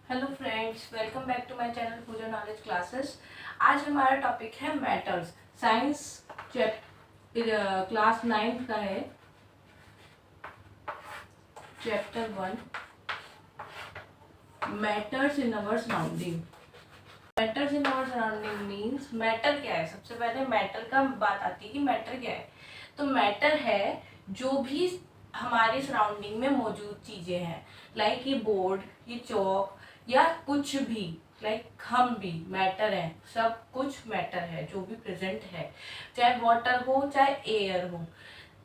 Hello friends, welcome back to my channel Pooja knowledge classes. आज हमारा topic है matters. Science class 9 का है, chapter 1, matters in our surrounding. Matters in our surrounding means matter क्या है। सबसे पहले मैटर का बात आती है कि मैटर क्या है। तो मैटर है जो भी हमारे सराउंडिंग में मौजूद चीजें हैं, लाइक ये बोर्ड, ये चौक या कुछ भी, लाइक हम भी मैटर है। सब कुछ मैटर है जो भी प्रेजेंट है, चाहे वाटर हो चाहे एयर हो।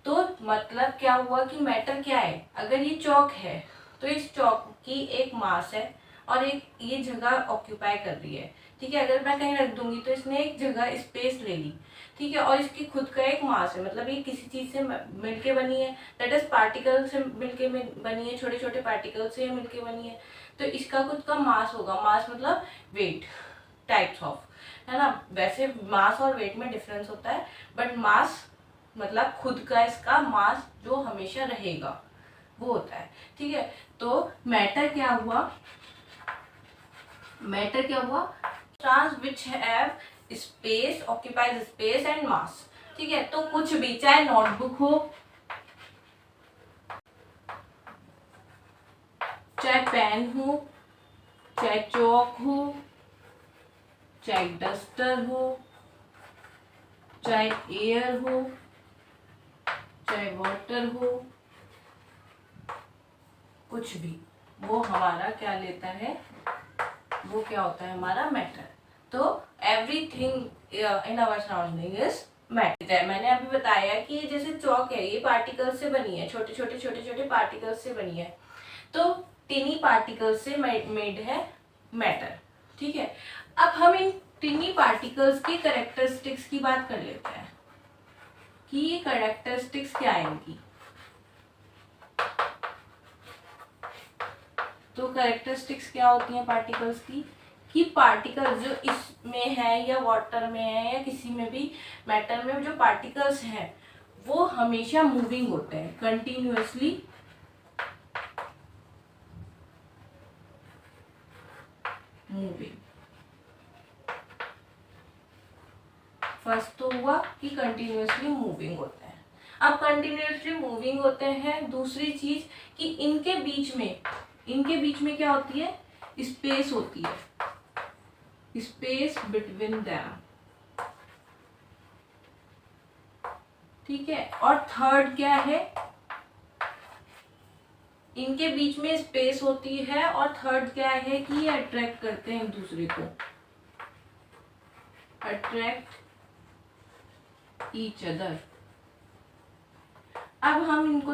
तो मतलब क्या हुआ कि मैटर क्या है। अगर ये चौक है तो इस चौक की एक मास है और एक ये जगह ऑक्यूपाई कर रही है। ठीक है, अगर मैं कहीं रख दूंगी तो इसने एक जगह स्पेस ले ली। ठीक है, और इसकी खुद का एक मास है, मतलब ये किसी चीज से मिलके बनी है, दैट इज पार्टिकल से मिलके बनी है, छोटे छोटे पार्टिकल से मिलके बनी है। तो इसका खुद का मास होगा। मास मतलब वेट, टाइप्स ऑफ, है ना। वैसे मास और वेट में डिफरेंस होता है, बट मास मतलब खुद का इसका मास जो हमेशा रहेगा वो होता है। ठीक है, तो मैटर क्या हुआ, मैटर क्या हुआ, trans which have space, occupies space and mass. ठीक है, तो कुछ भी, चाहे नोटबुक हो, चाहे पेन हो, चाहे चौक हो, चाहे डस्टर हो, चाहे एयर हो, चाहे वाटर हो, कुछ भी, वो हमारा क्या लेता है, वो क्या होता है हमारा मैटर। तो everything in our surrounding is matter. मैंने अभी बताया कि जैसे चौक है, ये पार्टिकल से बनी है, छोटे छोटे पार्टिकल से बनी है। तो टिनी पार्टिकल से मेड है मैटर। ठीक है, अब हम इन टिनी पार्टिकल्स की कैरेक्टरिस्टिक्स की बात कर लेते हैं कि ये कैरेक्टरिस्टिक्स क्या है इनकी। तो कैरेक्टरिस्टिक्स क्या होती हैं पार्टिकल्स की, कि पार्टिकल जो इसमें है या वाटर में है या किसी में भी मैटर में जो पार्टिकल्स हैं वो हमेशा मूविंग होते हैं, कंटिन्यूअसली मूविंग। फर्स्ट तो हुआ कि कंटिन्यूअसली मूविंग होते हैं। अब कंटिन्यूअसली मूविंग होते हैं, दूसरी चीज कि इनके बीच में क्या होती है, स्पेस होती है, स्पेस बिटवीन देम। ठीक है, और थर्ड क्या है, इनके बीच में स्पेस होती है, और थर्ड क्या है कि ये अट्रैक्ट करते हैं एक दूसरे को, अट्रैक्ट ईच अदर। अब हम इनको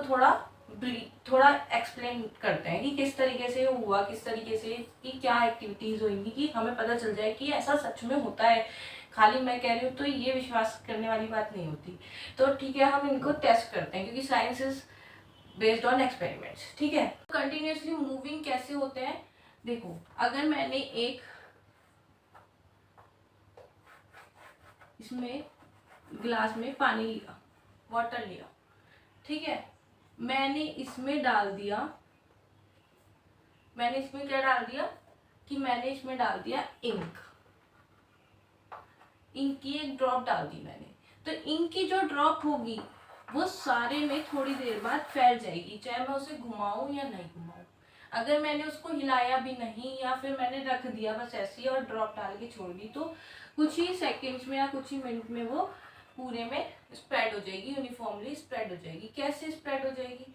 थोड़ा एक्सप्लेन करते हैं कि किस तरीके से हुआ, किस तरीके से कि क्या एक्टिविटीज होंगी, कि हमें पता चल जाए कि ऐसा सच में होता है। खाली मैं कह रही हूँ तो ये विश्वास करने वाली बात नहीं होती। तो ठीक है, हम इनको टेस्ट करते हैं क्योंकि science is based on experiments. ठीक है, कंटिन्यूअसली मूविंग कैसे होते हैं, देखो अगर मैंने एक इसमें ग्लास में पानी लिया, वाटर लिया, ठीक है, मैंने इसमें डाल दिया, मैंने इसमें क्या डाल दिया कि मैंने इसमें डाल दिया इंक, इंक की एक ड्रॉप डाल दी मैंने। तो इंक की जो ड्रॉप होगी वो सारे में थोड़ी देर बाद फैल जाएगी, चाहे मैं उसे घुमाऊं या नहीं घुमाऊं। अगर मैंने उसको हिलाया भी नहीं या फिर मैंने रख दिया बस ऐसे ही और ड्रॉप डाल के छोड़ दी, तो कुछ ही सेकेंड्स में या कुछ ही मिनट में वो पूरे में स्प्रेड हो जाएगी, यूनिफॉर्मली स्प्रेड हो जाएगी। कैसे स्प्रेड हो जाएगी,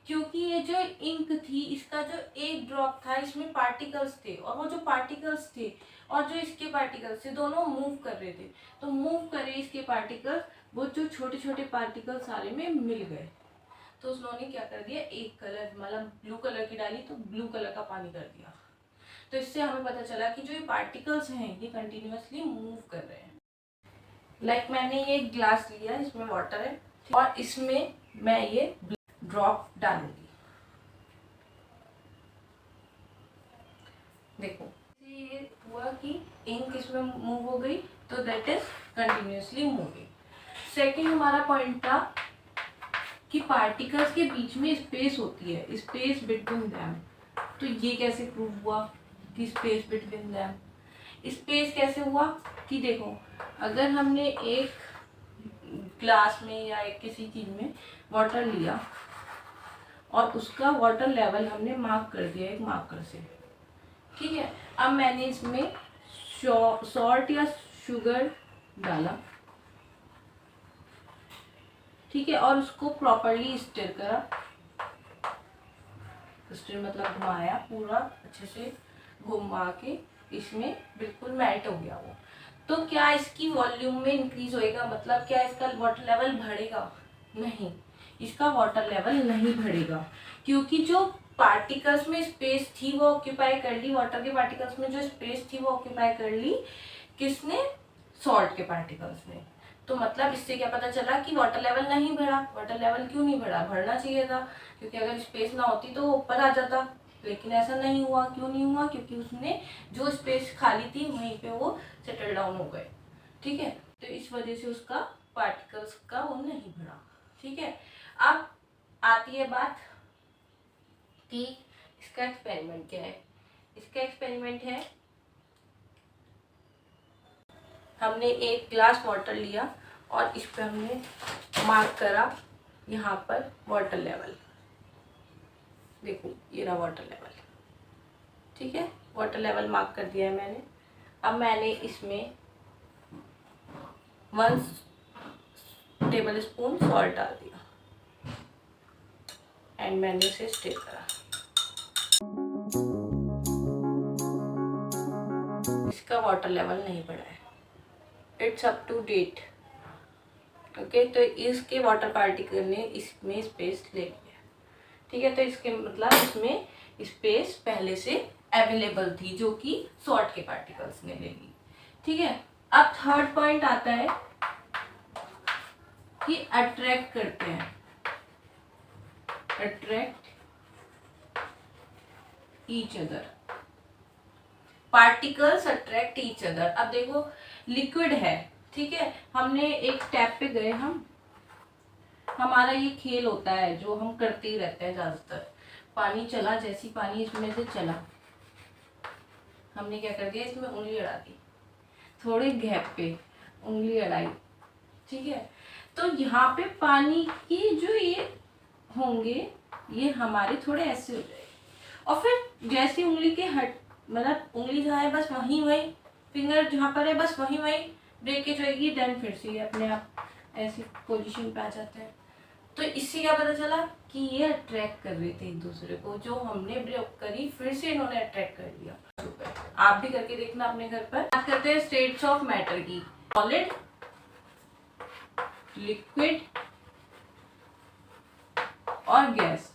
क्योंकि ये जो इंक थी, इसका जो एक ड्रॉप था, इसमें पार्टिकल्स थे, और वो जो पार्टिकल्स थे और जो इसके पार्टिकल्स थे दोनों मूव कर रहे थे। तो मूव करे इसके पार्टिकल्स, वो जो छोटे छोटे पार्टिकल सारे में मिल गए। तो उन्होंने क्या कर दिया, एक कलर मतलब ब्लू कलर की डाली तो ब्लू कलर का पानी कर दिया। तो इससे हमें पता चला कि जो ये पार्टिकल्स हैं ये कंटिन्यूअसली मूव कर रहे हैं। लाइक मैंने ये ग्लास लिया, इसमें वाटर है और इसमें मैं ये ड्रॉप डालूंगी। देखो ये हुआ कि इंक इसमें मूव हो गई, तो that is continuously moving. Second हमारा पॉइंट था कि पार्टिकल्स के बीच में स्पेस होती है, स्पेस बिटवीन देम। तो ये कैसे प्रूव हुआ the space between them. Space कैसे हुआ कि देखो, अगर हमने एक ग्लास में या एक किसी चीज में वाटर लिया और उसका वाटर लेवल हमने मार्क कर दिया एक मार्कर से, ठीक है। अब मैंने इसमें सॉल्ट या शुगर डाला, ठीक है, और उसको प्रॉपरली स्टिर करा। स्टिर मतलब घुमाया, पूरा अच्छे से घुमा के इसमें बिल्कुल मेल्ट हो गया वो। तो क्या इसकी वॉल्यूम में इंक्रीज होएगा, मतलब क्या इसका वाटर लेवल बढ़ेगा? नहीं, इसका वाटर लेवल नहीं बढ़ेगा, क्योंकि जो पार्टिकल्स में स्पेस थी वो ऑक्यूपाई कर ली, वाटर के पार्टिकल्स में जो स्पेस थी वो ऑक्यूपाई कर ली किसने? सॉल्ट के पार्टिकल्स ने। तो मतलब इससे क्या पता चला कि वाटर लेवल नहीं बढ़ा। वाटर लेवल क्यों नहीं बढ़ा? बढ़ना चाहिए था, क्योंकि अगर स्पेस ना होती तो वो ऊपर आ जाता, लेकिन ऐसा नहीं हुआ। क्यों नहीं हुआ? क्योंकि उसने जो स्पेस खाली थी वहीं पे वो सेटल डाउन हो गए, ठीक है। तो इस वजह से उसका पार्टिकल्स का वो नहीं बढ़ा, ठीक है। अब आती है बात कि इसका एक्सपेरिमेंट क्या है। इसका एक्सपेरिमेंट है, हमने एक ग्लास वाटर लिया और इस पर हमने मार्क करा यहाँ पर वाटर लेवल। देखो ये रहा वाटर लेवल, ठीक है। वाटर लेवल मार्क कर दिया है मैंने। अब मैंने इसमें 1 टेबल स्पून सॉल्ट डाल दिया एंड मैंने इसे स्टिर करा। इसका वाटर लेवल नहीं बढ़ा है, it's up to date, okay. तो इसके वाटर पार्टिकल ने इसमें स्पेस ले लिया, ठीक है। तो इसके मतलब इसमें स्पेस पहले से अवेलेबल थी जो कि सॉल्ट के पार्टिकल्स ने ले ली, ठीक है। अब थर्ड पॉइंट आता है कि अट्रैक्ट करते हैं, attract each other, particles attract each other. अब देखो लिक्विड है, ठीक है, हमने एक स्टेप पे गए, हमारा ये खेल होता है जो हम करते ही रहते हैं ज्यादातर। पानी चला, जैसी पानी इसमें से चला, हमने क्या कर दिया, इसमें उंगली अड़ा दी, थोड़े गैप पे उंगली अड़ाई, ठीक है। तो यहाँ पे पानी की जो ये होंगे ये हमारे थोड़े ऐसे हो जाएंगे, और फिर जैसे उंगली के मतलब उंगली जहाँ है बस वहीं वहीं, फिंगर जहाँ पर है बस वहीं वहीं ब्रेकेज होगी, देन फिर से ये अपने आप ऐसी पोजीशन पे आ जाते हैं। तो इससे क्या पता चला कि ये अट्रैक्ट कर रहे थे एक दूसरे को, जो हमने ब्रेक करी फिर से इन्होंने अट्रैक्ट कर लिया। आप भी करके देखना अपने घर पर। बात करते हैं स्टेट्स ऑफ मैटर की, सॉलिड, लिक्विड और गैस।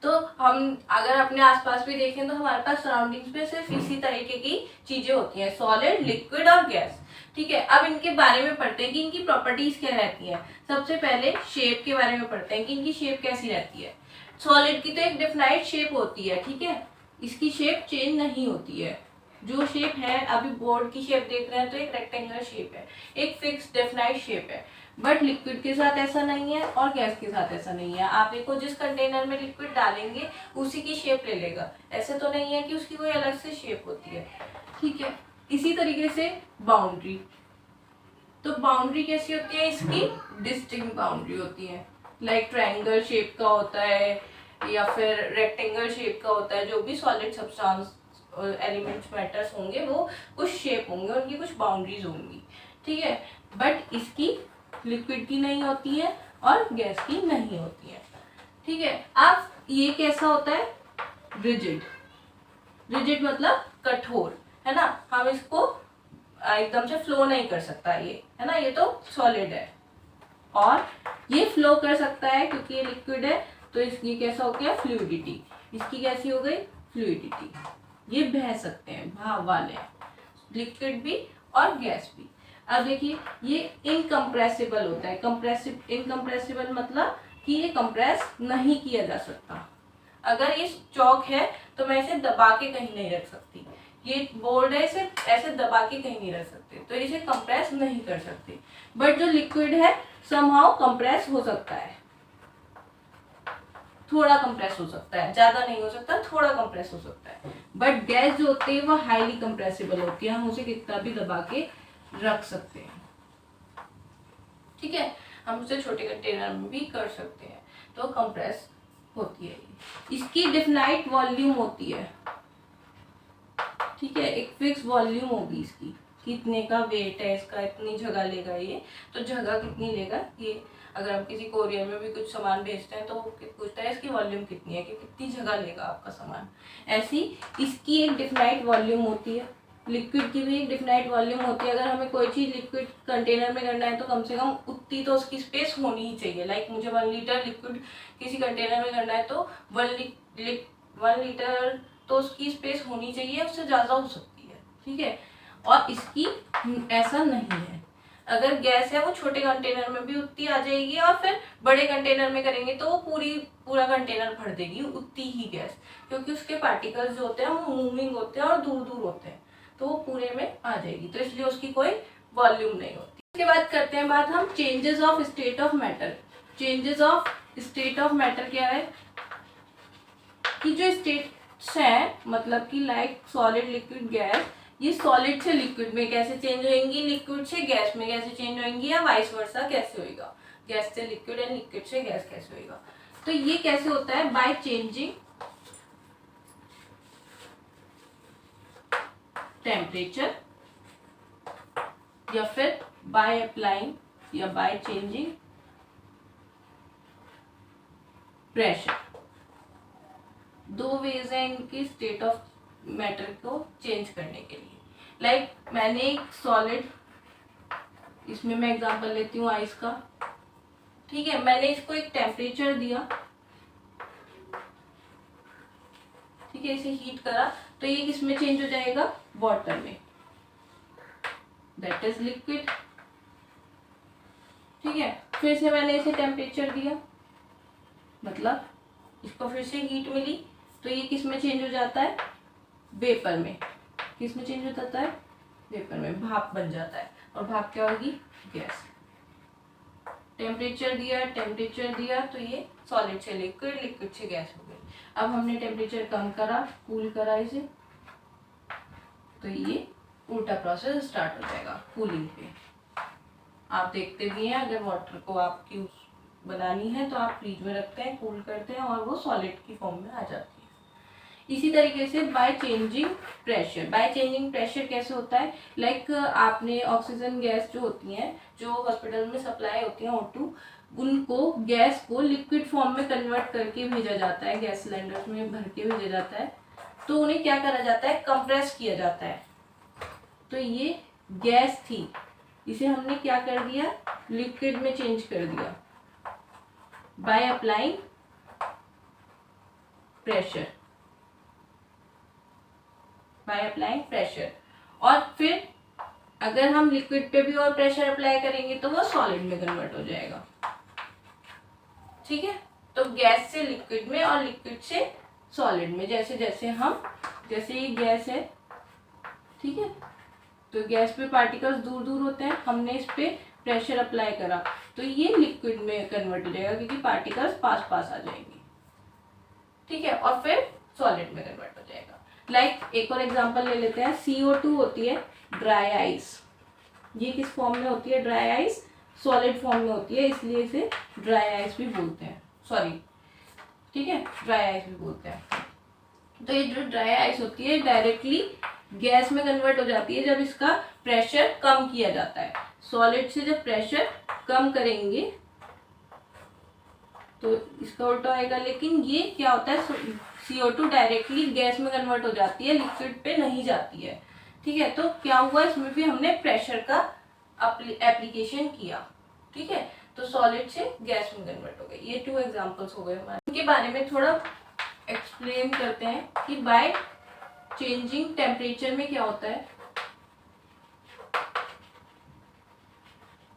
तो हम अगर अपने आसपास भी देखें तो हमारे पास सराउंडिंग्स में सिर्फ इसी तरीके की चीजें होती हैं, सॉलिड, लिक्विड और गैस, ठीक है। अब इनके बारे में पढ़ते हैं कि इनकी प्रॉपर्टीज क्या रहती है। सबसे पहले शेप के बारे में पढ़ते हैं कि इनकी शेप कैसी रहती है। सॉलिड की तो एक डिफाइंड शेप होती है, ठीक है, इसकी शेप चेंज नहीं होती है। जो शेप है, अभी बोर्ड की शेप देख रहे हैं तो एक रेक्टेंगुलर शेप है, एक फिक्स डेफिनाइट शेप है। बट लिक्विड के साथ ऐसा नहीं है और गैस के साथ ऐसा नहीं है। आप देखो जिस कंटेनर में लिक्विड डालेंगे उसी की शेप ले लेगा, ऐसे तो नहीं है कि उसकी कोई अलग से शेप होती है, ठीक है। इसी तरीके से बाउंड्री, तो बाउंड्री कैसी होती है, इसकी डिस्टिंक्ट बाउंड्री होती है, लाइक ट्रायंगल शेप का होता है या फिर रेक्टेंगल शेप का होता है। जो भी सॉलिड सब्सटेंस एलिमेंट्स मैटर्स होंगे वो कुछ शेप होंगे, उनकी कुछ बाउंड्रीज होंगी, ठीक है। बट इसकी लिक्विड की नहीं होती है और गैस की नहीं होती है, ठीक है। अब ये कैसा होता है, रिजिड, रिजिड मतलब कठोर, है ना। हम इसको एकदम से फ्लो नहीं कर सकता, ये है ना, ये तो सॉलिड है। और ये फ्लो कर सकता है क्योंकि ये लिक्विड है, तो इसकी कैसा हो गया, फ्लूइडिटी। इसकी कैसी हो गई, फ्लूइडिटी। ये बह सकते हैं, भाव वाले, लिक्विड भी और गैस भी। अब देखिए ये इनकम्प्रेसिबल होता है, इनकम्प्रेसिबल मतलब कि ये कंप्रेस नहीं किया जा सकता। अगर ये चौक है तो मैं इसे दबा के कहीं नहीं रख सकती, ये बोर्ड है, इसे ऐसे दबा के कहीं नहीं रख सकते, तो इसे कंप्रेस नहीं कर सकते। बट जो लिक्विड है समहाउ कंप्रेस हो सकता है, थोड़ा कंप्रेस हो सकता है, ज्यादा नहीं हो सकता, थोड़ा कंप्रेस हो सकता है। बट गैस जो होती है वो हाईली कंप्रेसिबल होती है, हम उसे कितना भी दबा के रख सकते हैं। ठीक है, हम उसे छोटे कंटेनर में भी कर सकते हैं, तो कंप्रेस होती है। इसकी डिफाइंड वॉल्यूम होती है, ठीक है, एक फिक्स वॉल्यूम होगी इसकी, कितने का वेट है इसका, इतनी जगह लेगा ये, तो जगह कितनी लेगा ये। अगर हम किसी कोरियर में भी कुछ सामान भेजते हैं तो वो पूछता है इसकी वॉल्यूम कितनी है, कि कितनी जगह लेगा आपका सामान। ऐसी इसकी एक डिफाइंड वॉल्यूम होती है। लिक्विड की भी एक डिफाइंड वॉल्यूम होती है। अगर हमें कोई चीज़ लिक्विड कंटेनर में करना है तो कम से कम उतनी तो उसकी स्पेस होनी ही चाहिए। लाइक मुझे 1 लीटर लिक्विड किसी कंटेनर में करना है तो 1 लीटर तो उसकी स्पेस होनी चाहिए, उससे ज़्यादा हो सकती है। ठीक है, और इसकी ऐसा नहीं है। अगर गैस है वो छोटे कंटेनर में भी उतनी आ जाएगी, और फिर बड़े कंटेनर में करेंगे तो वो पूरा कंटेनर भर देगी उतनी ही गैस, क्योंकि उसके पार्टिकल्स जो होते हैं वो मूविंग होते हैं और दूर दूर होते हैं, तो वो पूरे में आ जाएगी, तो इसलिए उसकी कोई वॉल्यूम नहीं होती। इसके बाद करते हैं बात हम changes of state of matter. Changes of state of matter क्या है कि जो स्टेट्स है, मतलब कि लाइक सॉलिड, लिक्विड, गैस, ये सॉलिड से लिक्विड में कैसे चेंज होंगी, लिक्विड से गैस में कैसे चेंज होंगी, या वाइस वर्सा कैसे होगा, गैस से लिक्विड एंड लिक्विड से गैस कैसे होगा। तो ये कैसे होता है, बाय चेंजिंग टेम्परेचर, या फिर बाय अप्लाइंग, या बाय चेंजिंग प्रेशर। दो वेज है इनकी स्टेट ऑफ मैटर को चेंज करने के लिए। लाइक मैंने एक सॉलिड, इसमें मैं एग्जांपल लेती हूँ आइस का। ठीक है, मैंने इसको एक टेम्परेचर दिया, ठीक है, इसे हीट करा, तो ये किस में चेंज हो जाएगा, वाटर में, दैट इज लिक्विड। ठीक है, फिर से मैंने इसे टेम्परेचर दिया, मतलब इसको फिर से हीट मिली, तो ये किस में चेंज हो जाता है, वेपर में। किस में चेंज हो जाता है, वेपर में, भाप बन जाता है, और भाप क्या होगी, गैस। टेम्परेचर दिया तो ये सॉलिड से लिक्विड, लिक्विड से गैस हो गई। अब हमने टेम्परेचर कम करा, कूल करा इसे, तो ये उल्टा प्रोसेस स्टार्ट हो जाएगा कूलिंग पे। आप देखते भी हैं, अगर वाटर को आपकी बनानी है तो आप फ्रिज में रखते हैं, कूल करते हैं, और वो सॉलिड की फॉर्म में आ जाती है। इसी तरीके से by changing pressure. By changing pressure कैसे होता है, लाइक आपने ऑक्सीजन गैस जो होती हैं, जो हॉस्पिटल में सप्लाई होती हैं O2, उनको गैस को लिक्विड फॉर्म में कन्वर्ट करके भेजा जाता है, गैस सिलेंडर्स में भर के भेजा जाता है, तो उन्हें क्या करा जाता है, कंप्रेस किया जाता है। तो ये गैस थी, इसे हमने क्या कर दिया, लिक्विड में चेंज कर दिया by applying pressure, by applying pressure. और फिर अगर हम लिक्विड पे भी और प्रेशर अप्लाई करेंगे तो वो सॉलिड में कन्वर्ट हो जाएगा। ठीक है, तो गैस से लिक्विड में और लिक्विड से सॉलिड में, जैसे जैसे ये गैस है, ठीक है, तो गैस पे पार्टिकल्स दूर दूर होते हैं, हमने इस पे प्रेशर अप्लाई करा तो ये लिक्विड में कन्वर्ट हो जाएगा, क्योंकि पार्टिकल्स पास पास आ जाएंगे। ठीक है, और फिर सॉलिड में कन्वर्ट हो जाएगा। लाइक एक और एग्जांपल ले लेते हैं, CO2 होती है ड्राई आइस। ये किस फॉर्म में होती है, ड्राई आइस, सॉलिड फॉर्म में होती है, इसलिए इसे ड्राई आइस भी बोलते हैं, सॉरी, ठीक है, ड्राई आइस भी बोलते हैं। तो ये जो ड्राई आइस होती है डायरेक्टली गैस में कन्वर्ट हो जाती है जब इसका प्रेशर कम किया जाता है। सॉलिड से जब प्रेशर कम करेंगे तो इसका उल्टा आएगा, लेकिन ये क्या होता है, CO2 डायरेक्टली गैस में कन्वर्ट हो जाती है, लिक्विड पे नहीं जाती है। ठीक है, तो क्या हुआ, इसमें भी हमने प्रेशर का एप्लीकेशन किया। ठीक है, तो सॉलिड से गैस में कन्वर्ट हो गई। ये 2 एग्जांपल्स हो गए हमारे। इनके बारे में थोड़ा एक्सप्लेन करते हैं कि बाय चेंजिंग टेम्परेचर में क्या होता है।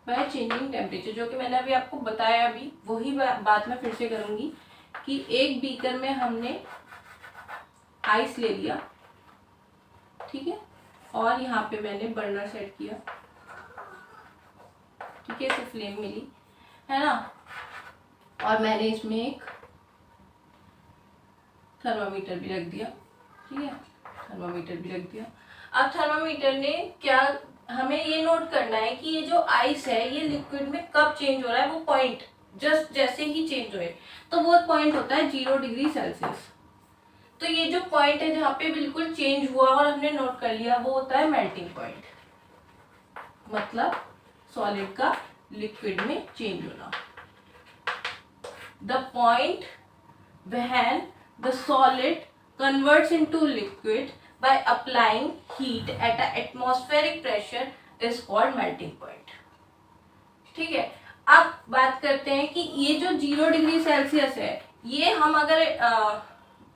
बाय चेंजिंग टेम्परेचर, जो कि मैंने अभी आपको बताया, अभी वही बात मैं फिर से करूंगी कि एक बीकर में हमने आइस ले लिया, ठीक है, और यहाँ पे मैंने बर्नर सेट किया, ठीक है, इसे फ्लेम मिली है ना, और मैंने इसमें एक थर्मामीटर भी रख दिया, ठीक है, थर्मामीटर भी रख दिया। अब थर्मामीटर ने क्या, हमें ये नोट करना है कि ये जो आइस है ये लिक्विड में कब चेंज हो रहा है, वो पॉइंट जस्ट जैसे ही चेंज होए, तो वो पॉइंट होता है 0 डिग्री सेल्सियस। तो ये जो पॉइंट है जहाँ पे बिल्कुल चेंज हुआ और हमने नोट कर लिया, वो होता है मेल्टिंग पॉइंट, मतलब सॉलिड का लिक्विड में चेंज होना। The point when the solid converts into liquid by applying heat at a atmospheric pressure is called melting point। ठीक है, अब बात करते हैं कि ये जो 0 डिग्री सेल्सियस है, ये हम अगर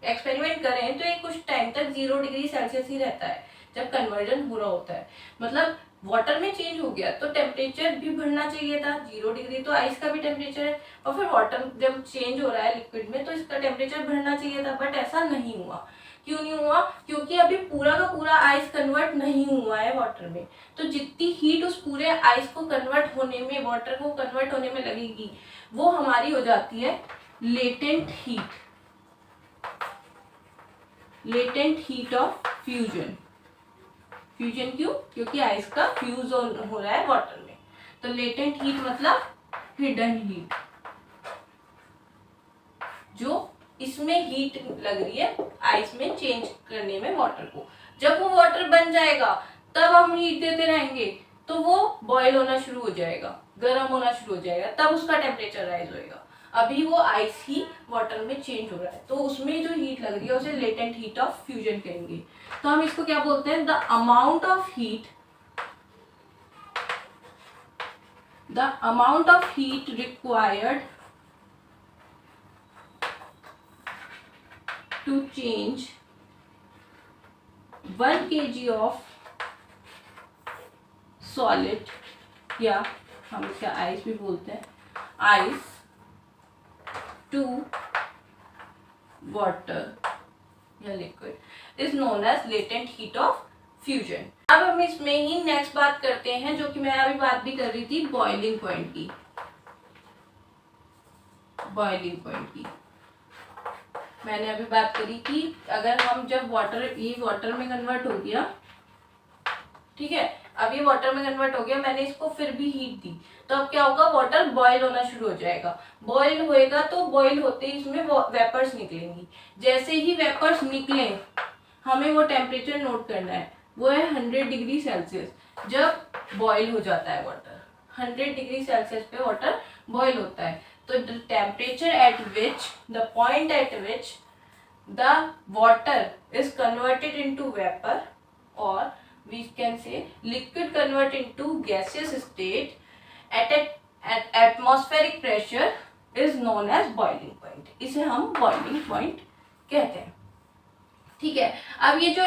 एक्सपेरिमेंट करें तो ये कुछ टाइम तक 0 डिग्री सेल्सियस ही रहता है जब कन्वर्जन पूरा होता है। मतलब वाटर में चेंज हो गया तो टेम्परेचर भी बढ़ना चाहिए था, 0 डिग्री तो आइस का भी टेम्परेचर है, और फिर वाटर जब चेंज हो रहा है लिक्विड में तो इसका टेम्परेचर बढ़ना चाहिए था, बट ऐसा नहीं हुआ। क्यों नहीं हुआ? क्योंकि अभी पूरा का पूरा आइस कन्वर्ट नहीं हुआ है वाटर में, तो जितनी हीट उस पूरे आइस को कन्वर्ट होने में, वाटर को कन्वर्ट होने में लगेगी, वो हमारी हो जाती है latent heat, latent heat of fusion. Fusion क्यों? क्योंकि आइस का फ्यूज हो रहा है वाटर में, तो लेटेंट हीट मतलब हिडन हीट, जो इसमें हीट लग रही है आइस में चेंज करने में वाटर को। जब वो वाटर बन जाएगा तब हम हीट देते रहेंगे तो वो बॉयल होना शुरू हो जाएगा, गर्म होना शुरू हो जाएगा, तब उसका टेम्परेचर राइज होएगा। अभी वो आइस ही वाटर में चेंज हो रहा है, तो उसमें जो हीट लग रही है उसे लेटेंट हीट ऑफ फ्यूजन कहेंगे। तो हम इसको क्या बोलते हैं? The amount of heat required to change 1 kg of solid, या हम इसका आइस भी बोलते हैं, आइस टू वाटर या liquid is known as latent heat of fusion. अब हम इसमें ही नेक्स्ट बात करते हैं, जो कि मैं अभी बात भी कर रही थी, बॉइलिंग पॉइंट की। बॉइलिंग पॉइंट की मैंने अभी बात करी कि अगर हम जब ये वाटर में कन्वर्ट हो गया, ठीक है, अब ये वाटर में कन्वर्ट हो गया, मैंने इसको फिर भी हीट दी, तो अब क्या होगा? वाटर बॉयल होना शुरू हो जाएगा। बॉयल होएगा तो बॉयल होते ही इसमें वेपर्स निकलेंगी। जैसे ही वेपर्स निकले, हमें वो टेम्परेचर नोट करना है, वो है 100 डिग्री सेल्सियस। जब बॉयल हो जाता है वाटर, 100 डिग्री सेल्सियस पे वाटर बॉयल होता है, तो the temperature at which, the point at which the water is converted into vapor, or we can say liquid convert into gaseous state at atmospheric pressure is known as boiling point। इसे हम boiling point कहते हैं, ठीक है। अब ये जो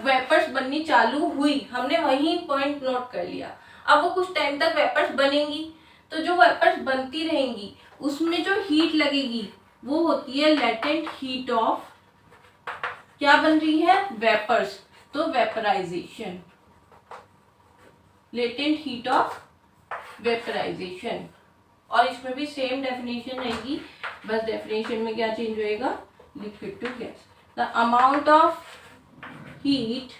vapours बननी चालू हुई, हमने वही पॉइंट नोट कर लिया। अब वो कुछ टाइम तक वेपर्स बनेंगी, तो जो वेपर्स बनती रहेंगी उसमें जो हीट लगेगी वो होती है लेटेंट हीट ऑफ, क्या बन रही है? वेपर्स, तो vaporisation, latent heat of vaporisation. और इसमें भी सेम डेफिनेशन रहेगी, बस डेफिनेशन में क्या चेंज होएगा? Liquid to gas. The amount of heat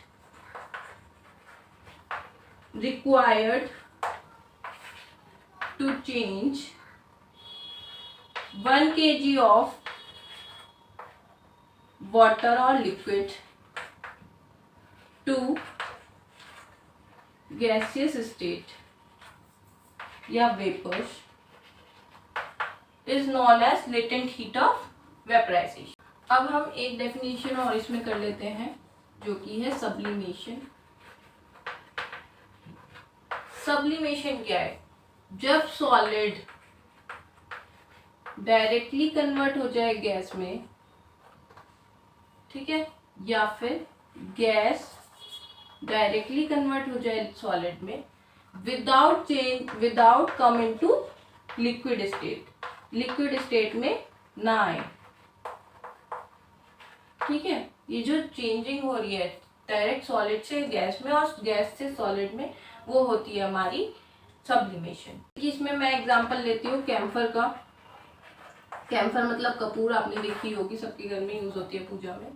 required to change 1 kg of water or liquid to gaseous state या vapors is known as latent heat of vaporization। अब हम एक डेफिनेशन और इसमें कर लेते हैं, जो कि है सब्लिमेशन। सब्लिमेशन क्या है? जब सॉलिड डायरेक्टली कन्वर्ट हो जाए गैस में, ठीक है, या फिर गैस डायरेक्टली कन्वर्ट हो जाए सॉलिड में without come into liquid state, liquid state में ना आए, ठीक है। ये जो चेंजिंग हो रही है डायरेक्ट सॉलिड से गैस में और गैस से सॉलिड में, वो होती है हमारी सब्लिमेशन। इसमें मैं एग्जांपल लेती हूँ कैम्फर का। कैम्फर मतलब कपूर, आपने देखी होगी, सबके घर में यूज होती है पूजा में।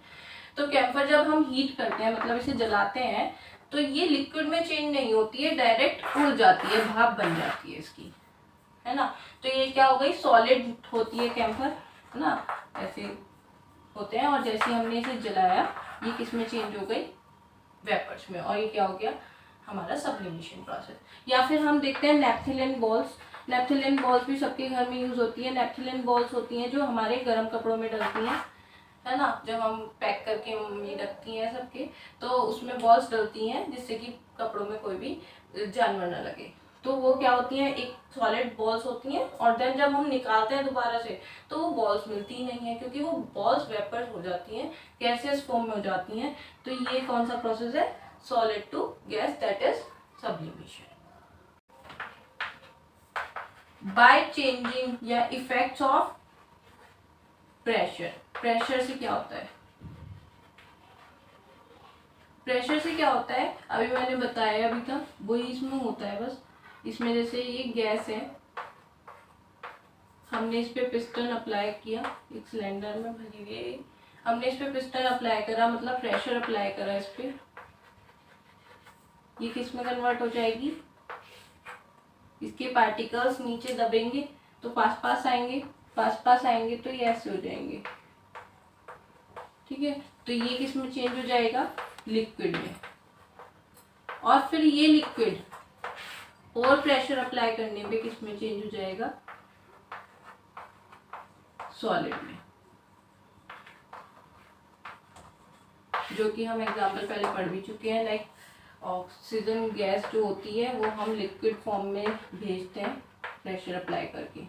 तो कैम्फर जब हम हीट करते हैं, मतलब इसे जलाते हैं, तो ये लिक्विड में चेंज नहीं होती है, डायरेक्ट उड़ जाती है, भाप बन जाती है इसकी, है ना। तो ये क्या हो गई, सॉलिड होती है कैम्फर, है ना, ऐसे होते हैं। और जैसे हमने इसे जलाया, ये किस में चेंज हो गई, वेपर्स में, और ये क्या हो गया हमारा सब्लिमेशन प्रोसेस। या फिर हम देखते हैं नेपथलीन बॉल्स। नेपथलीन बॉल्स भी सबके घर में यूज होती है। नेपथलीन बॉल्स होती हैं जो हमारे गर्म कपड़ों में डलती हैं, है ना, जब हम पैक करके मम्मी रखती हैं सबके, तो उसमें बॉल्स डलती हैं जिससे कि कपड़ों में कोई भी जानवर ना लगे। तो वो क्या होती हैं, एक सॉलिड बॉल्स होती हैं, और देन जब हम निकालते हैं दोबारा से तो वो बॉल्स मिलती ही नहीं है, क्योंकि वो बॉल्स वेपर्स हो जाती हैं, गैसियस फॉर्म में हो जाती हैं। तो ये कौन सा प्रोसेस है, solid to gas, that is sublimation. By changing या इफेक्ट्स ऑफ प्रेशर। प्रेशर से क्या होता है, प्रेशर से क्या होता है, अभी मैंने बताया अभी तक, वही इसमें होता है बस। इसमें जैसे ये गैस है, हमने इस पे पिस्टन अप्लाई किया, एक सिलेंडर में भरी हुई, हमने इस पे पिस्टन अप्लाई करा, मतलब प्रेशर अप्लाई करा इस पे, ये किस में कन्वर्ट हो जाएगी, इसके पार्टिकल्स नीचे दबेंगे तो पास पास आएंगे, पास पास आएंगे तो ये ऐसे हो जाएंगे, ठीक है। तो ये किस में चेंज हो जाएगा, लिक्विड में। और फिर ये लिक्विड और प्रेशर अप्लाई करने पे किस में चेंज हो जाएगा, सॉलिड में, जो कि हम एग्जाम्पल पहले पढ़ भी चुके हैं। लाइक ऑक्सीजन गैस जो होती है वो हम लिक्विड फॉर्म में भेजते हैं प्रेशर अप्लाई करके।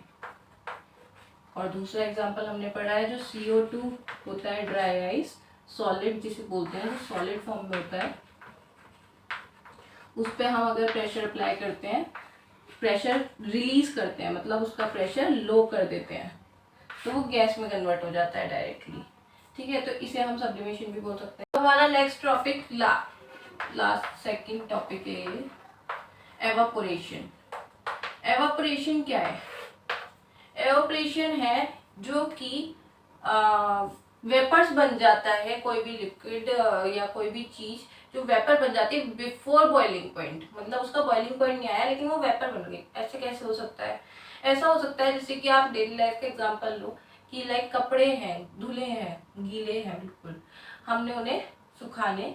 और दूसरा एग्जाम्पल हमने पढ़ा है जो CO2 होता है, ड्राई आइस, सॉलिड जिसे बोलते हैं, जो सॉलिड फॉर्म में होता है, उस पर हम अगर प्रेशर अप्लाई करते हैं, प्रेशर रिलीज करते हैं, मतलब उसका प्रेशर लो कर देते हैं, तो वो गैस में कन्वर्ट हो जाता है डायरेक्टली, ठीक है। तो इसे हम सब्लिमेशन भी बोल सकते हैं। तो हमारा next topic, last second topic है एवापोरेशन। एवापोरेशन क्या है, एवापोरेशन है जो कि वेपर्स बन जाता है, कोई भी लिक्विड या कोई भी चीज जो वेपर बन जाती है बिफोर बॉइलिंग पॉइंट, मतलब उसका बॉइलिंग पॉइंट नहीं आया लेकिन वो वेपर बन गई। ऐसे कैसे हो सकता है, ऐसा हो सकता है जैसे कि आप डेली लाइफ का एग्जांपल लो कि लाइक कपड़े हैं, धुले हैं, गीले हैं बिल्कुल, हमने उन्हें सुखाने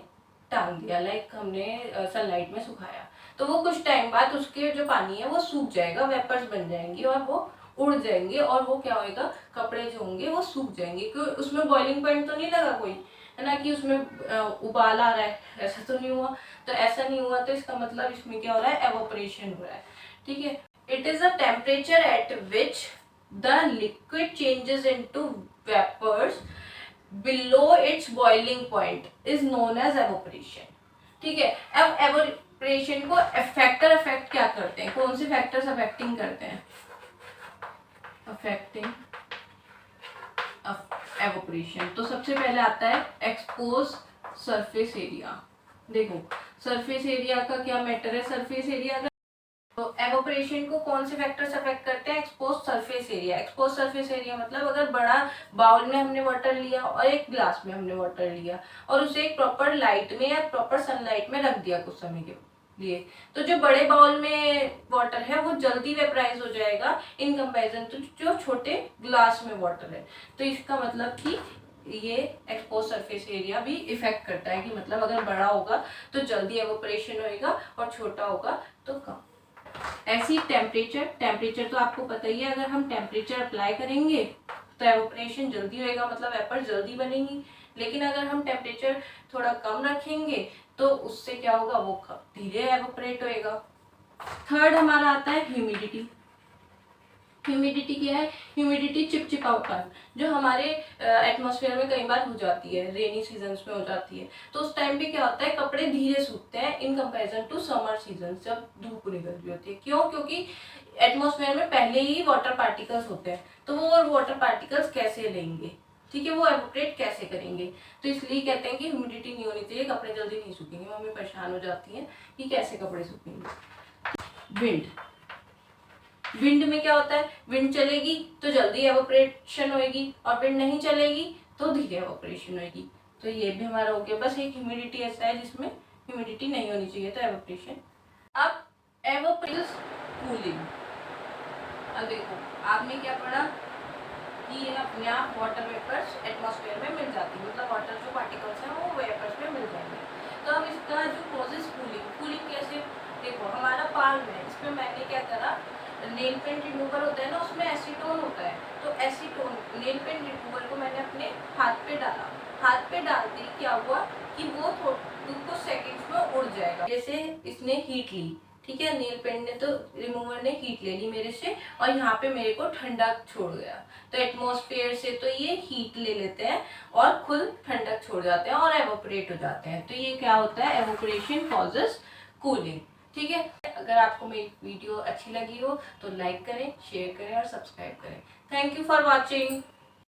टांग दिया, लाइक हमने सनलाइट में सुखाया, तो वो कुछ टाइम बाद उसके जो पानी है वो सूख जाएगा, वेपर्स बन जाएंगी और वो उड़ जाएंगे, और वो क्या होएगा, कपड़े जो होंगे वो सूख जाएंगे, क्योंकि उसमें बॉइलिंग पॉइंट तो नहीं लगा कोई, है ना, कि उसमें उबाल आ रहा है, ऐसा तो नहीं हुआ। तो ऐसा नहीं हुआ तो इसका मतलब इसमें क्या हो रहा है, एवोपरेशन हो रहा है, ठीक है। It is a temperature at which the liquid changes into vapours below its boiling point is known as evaporation, ठीक है। अब एवोपरेशन को अफेक्ट क्या करते हैं, कौन से फैक्टर्स अफेक्टिंग करते हैं, अफेक्टिंग एवोपरेशन। तो सबसे पहले आता है एक्सपोज सरफेस एरिया। देखो सरफेस एरिया का क्या मैटर है, सरफेस एरिया का, तो एवोपरेशन को कौन से फैक्टर्स अफेक्ट करते हैं, expose surface area. Expose surface area मतलब अगर बड़ा बाउल में हमने वाटर लिया और एक ग्लास में हमने वाटर लिया और उसे एक प्रॉपर लाइट में या प्रॉपर सनलाइट में रख दिया कुछ समय के लिए, तो जो बड़े बाउल में वाटर है वो जल्दी वेपराइज हो जाएगा इन कंपैरिजन तो जो छोटे ग्लास में वाटर है। तो इसका मतलब कि ये एक्सपोज सरफेस एरिया भी इफेक्ट करता है, कि मतलब अगर बड़ा होगा तो जल्दी एवोपरेशन होएगा और छोटा होगा तो कम। ऐसी टेम्परेचर तो आपको पता ही है, अगर हम टेम्परेचर अप्लाई करेंगे तो एवोपरेशन जल्दी होएगा, मतलब वेपर जल्दी बनेंगी। लेकिन अगर हम टेम्परेचर थोड़ा कम रखेंगे तो उससे क्या होगा, वो धीरे एवोपरेट होएगा। थर्ड हमारा आता है ह्यूमिडिटी। ह्यूमिडिटी क्या है, ह्यूमिडिटी चिपचिपापन जो हमारे एटमॉस्फेयर में कई बार हो जाती है, रेनी सीजन्स में हो जाती है, तो उस टाइम पे क्या होता है, कपड़े धीरे सूखते हैं in comparison to summer season जब धूप निकल रही होती है। क्यों, क्योंकि एटमॉस्फेयर में पहले ही वाटर पार्टिकल्स होते हैं, तो वो वाटर पार्टिकल्स कैसे लेंगे, ठीक है, वो एवोपरेट कैसे करेंगे। तो इसलिए कहते हैं कि ह्यूमिडिटी नहीं होनी चाहिए, कपड़े जल्दी नहीं सूखेंगे। मम्मी परेशान हो जाती है कि कैसे कपड़े सूखेंगे। विंड, विंड में क्या होता है, विंड चलेगी तो जल्दी एवोपरेशन होएगी और विंड नहीं चलेगी तो धीरे एवोपरेशन होएगी। तो ये भी हमारा हो गया। बस एक ह्यूमिडिटी ऐसा है जिसमें ह्यूमिडिटी नहीं होनी चाहिए तो एवोपरेशन। अब एवोपरेशन कूलिंग। अब देखो आपने क्या पढ़ा कि ये अपने आप वाटर वेपर्स एटमॉस्फेयर में मिल जाती है, मतलब वाटर जो पार्टिकल्स हैं वो वेपर्स में मिल जाएंगे। तो अब इसका जो कॉजेज कूलिंग, कूलिंग कैसे, देखो हमारा पाल्म है, इसमें मैंने क्या करा, नेल पेंट रिमूवर होता है ना, उसमें एसीटोन होता है, तो एसीटोन नेल पेंट रिमूवर को मैंने अपने हाथ पे डाला, हाथ पे डालते ही क्या हुआ कि वो कुछ सेकंड्स में उड़ जाएगा। जैसे इसने हीट ली, ठीक है, नेल पेंट ने तो रिमूवर ने हीट ले ली मेरे से और यहाँ पे मेरे को ठंडा छोड़ गया। तो एटमॉस्फेयर से तो ये हीट ले लेते हैं और खुद ठंडक छोड़ जाते हैं और एवोपरेट हो जाते हैं। तो ये क्या होता है, एवोपरेशन कॉजेस कूलिंग। ठीक है, अगर आपको मेरी वीडियो अच्छी लगी हो तो लाइक करें, शेयर करें और सब्सक्राइब करें। Thank you for watching.